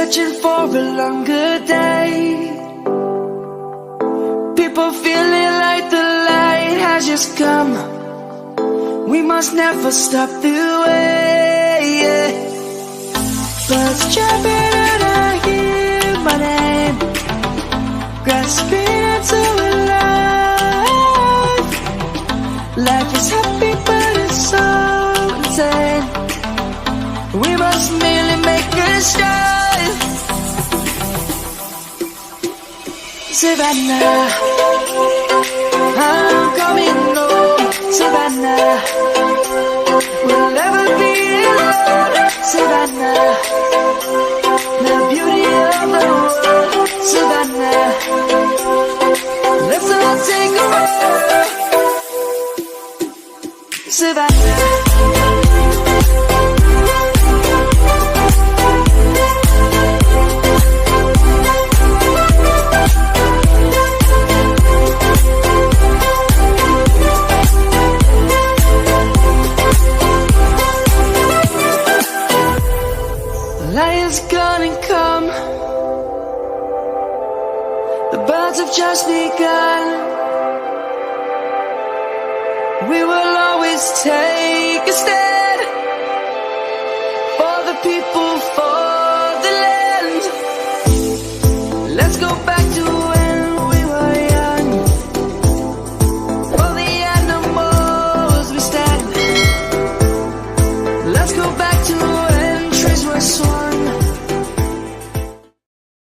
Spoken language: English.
searching for a longer day. People feeling like the light has just come. We must never stop the way, yeah. Birds jumping and I hear my name, grasping into a life. Life is happy but it's so insane. We must merely make a start. Savannah, I'm coming home. Savannah, we'll never be alone. Savannah, the beauty of the world. Savannah, let's all take a ride. Savannah. Lion's gonna come. The birds have just begun. We will always take a stand for the people, for the land. Let's go back to when we were young. For the animals we stand. Let's go back to when trees were swung.